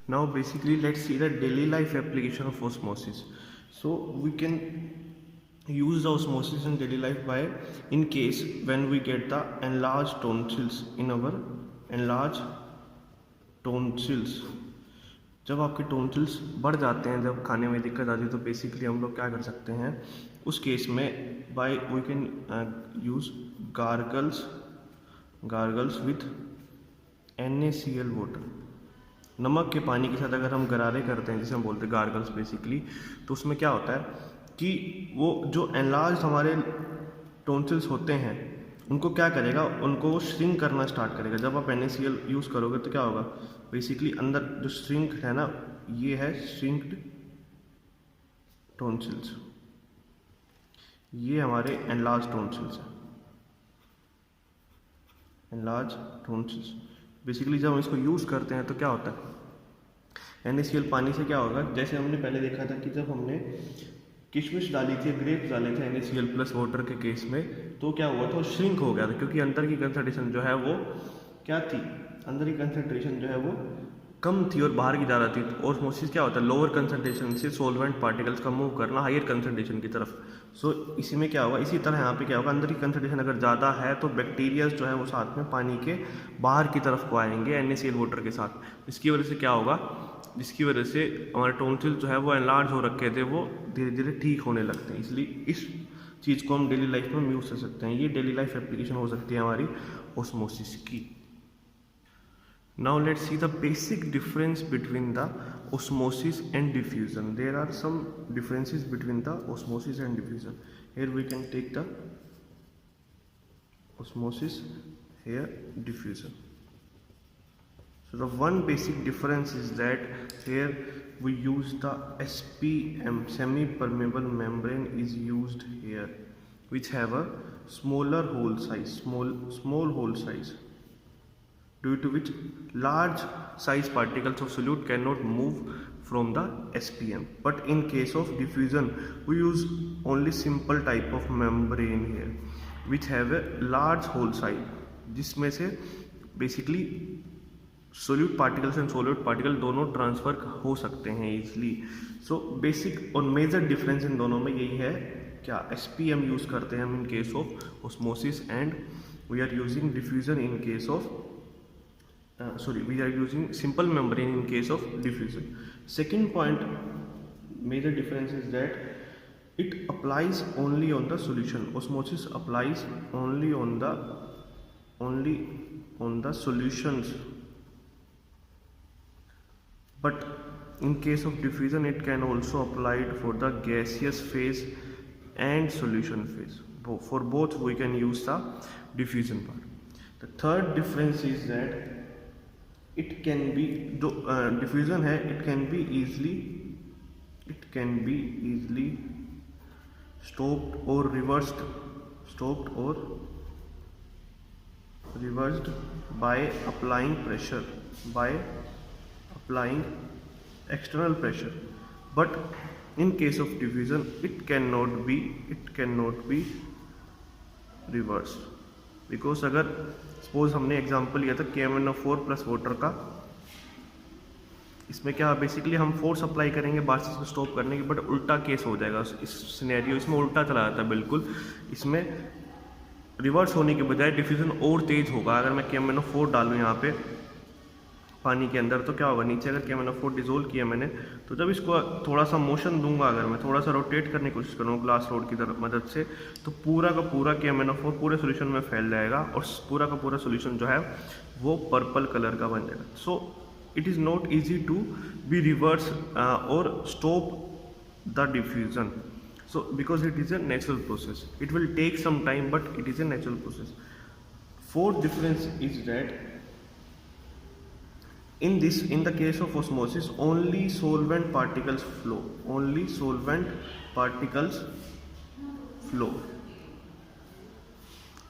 Now basically let's see the daily life application of osmosis. So we can use the osmosis in daily life by, in case when we get the enlarged tonsils in our enlarged tonsils, जब आपके tonsils बढ़ जाते हैं, जब खाने में दिक्कत आती है, तो बेसिकली हम लोग क्या कर सकते हैं उस केस में, by we can use gargles with NaCl water. नमक के पानी के साथ अगर हम गरारे करते हैं, जिसे हम बोलते हैं गार्गल्स बेसिकली, तो उसमें क्या होता है कि वो जो एनलार्ज हमारे टोन्सिल्स होते हैं उनको क्या करेगा, उनको वो श्रिंक करना स्टार्ट करेगा। जब आप NaCl यूज़ करोगे तो क्या होगा, बेसिकली अंदर जो श्रिंक है ना, ये है श्रिंक्ड टोन्सिल्स, ये हमारे एनलार्ज टोन्सिल्स हैं, एनलार्ज टोन्सिल्स। बेसिकली जब हम इसको यूज़ करते हैं तो क्या होता है, NaCl पानी से क्या होगा, जैसे हमने पहले देखा था कि जब हमने किशमिश डाली थी, ग्रेप्स डाले थे NaCl प्लस वाटर के केस में, तो क्या हुआ था, श्रिंक हो गया था, क्योंकि अंदर की कंसंट्रेशन जो है वो क्या थी, अंदर की कंसंट्रेशन जो है वो कम थी और बाहर की ज़्यादा थी। तो ऑस्मोसिस क्या होता है, लोअर कंसंट्रेशन से सॉल्वेंट पार्टिकल्स का मूव करना हायर कंसंट्रेशन की तरफ। सो इसी में क्या होगा, इसी तरह यहाँ पे क्या होगा, अंदर की कंसंट्रेशन अगर ज़्यादा है तो बैक्टीरिया जो है वो साथ में पानी के बाहर की तरफ को आएंगे NaCl वाटर के साथ, जिसकी वजह से क्या होगा, जिसकी वजह से हमारे टोन्सिल जो है वो एनलार्ज हो रखे थे, वो धीरे धीरे ठीक होने लगते हैं। इसलिए इस चीज़ को हम डेली लाइफ में यूज़ कर सकते हैं। ये डेली लाइफ एप्लीकेशन हो सकती है हमारी ऑस्मोसिस की। Now let's see the basic difference between the osmosis and diffusion. There are some differences between the osmosis and diffusion. Here we can take the osmosis, here diffusion. So the one basic difference is that here we use the SPM, semi-permeable membrane is used here, which have a smaller hole size, small hole size, due to which large size particles of solute cannot move from the SPM. But in case of diffusion we use only simple type of membrane here, which have a large hole size, जिसमें से basically solute particles and solute particle दोनों transfer हो सकते हैं easily. So basic और major difference इन दोनों में यही है, क्या SPM यूज़ करते हैं हम in case of osmosis and we are using diffusion in case of we are using simple membrane in case of diffusion. Second point, major difference is that it applies only on the solution. Osmosis applies only on the solutions, but in case of diffusion it can also apply it for the gaseous phase and solution phase. For both we can use the diffusion part. The third difference is that it can be, जो diffusion है, it can be easily stopped or reversed by applying external pressure. But in case of diffusion it cannot be reversed, because अगर suppose हमने example लिया था KMnO4 plus water का, इसमें क्या basically हम फोर्स अप्लाई करेंगे बासिस को स्टॉप करने की, बट उल्टा केस हो जाएगा इस सिनेरियो, इसमें उल्टा चला जाता है बिल्कुल। इसमें रिवर्स होने के बजाय डिफ्यूजन और तेज होगा। अगर मैं KMnO4 डालूँ यहाँ पे पानी के अंदर, तो क्या होगा, नीचे अगर KMnO4 डिजोल्व किया मैंने, तो जब इसको थोड़ा सा मोशन दूंगा, अगर मैं थोड़ा सा रोटेट करने की कोशिश करूँ ग्लास रोड की मदद से, तो पूरा का पूरा KMnO4 पूरे सोल्यूशन में फैल जाएगा और पूरा का पूरा सोल्यूशन जो है वो पर्पल कलर का बन जाएगा। So it is not easy to be reverse और stop the diffusion, so because it is a natural process, it will take some time but it is a natural process. Fourth difference is that in the case of osmosis only solvent particles flow,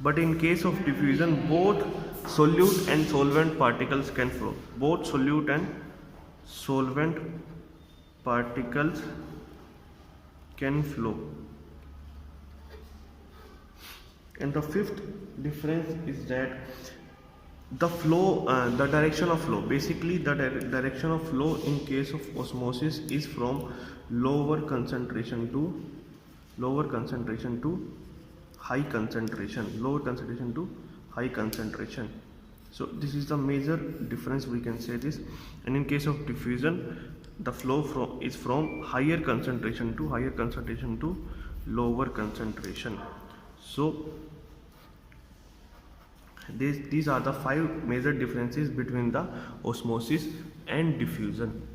but in case of diffusion both solute and solvent particles can flow, both solute and solvent particles can flow. And the fifth difference is that The direction of flow, basically the direction of flow in case of osmosis is from lower concentration to lower concentration to high concentration, lower concentration to high concentration. So this is the major difference, we can say this. And in case of diffusion, the flow is from higher concentration to lower concentration. So these are the five major differences between the osmosis and diffusion.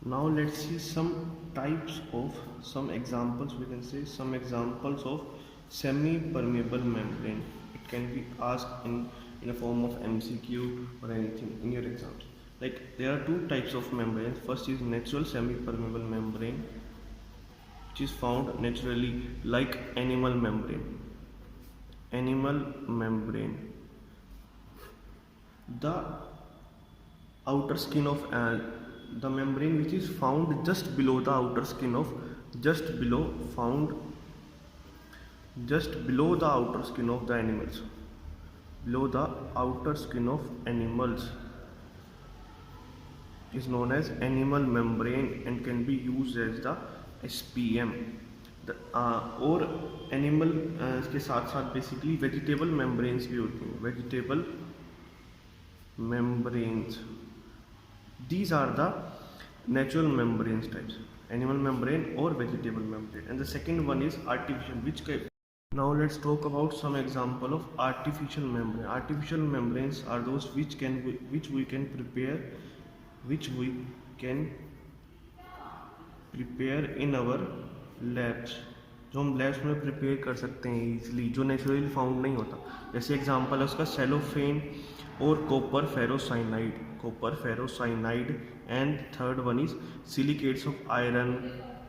Now let's see some types of some examples. We can say some examples of semi-permeable membrane. It can be asked in a form of MCQ or anything in your exams. Like there are two types of membranes. First is natural semi-permeable membrane, which is found naturally like animal membrane. Animal membrane. The outer skin of the membrane which is found just below the outer skin of just below the outer skin of the animals, below the outer skin of animals, is known as animal membrane and can be used as the SPM. और animal के साथ साथ basically vegetable membranes भी होती हैं, vegetable membranes. These are the natural membranes types, animal membrane or vegetable membrane. And the second one is artificial. Now let's talk about some example of artificial membrane. Artificial membranes are those which we can prepare in our labs, जो हम labs में prepare कर सकते हैं easily, जो naturally found नहीं होता. जैसे एग्जांपल है उसका सेलोफेन और copper ferrocyanide and third one is silicates of iron,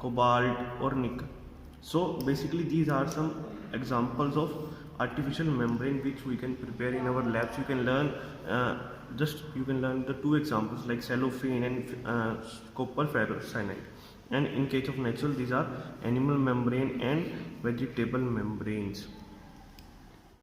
cobalt और निकल. So basically these are some examples of artificial membrane which we can prepare in our labs. You can learn the two examples like cellophane and copper ferrocyanide. And in case of natural, these are animal membrane and vegetable membranes.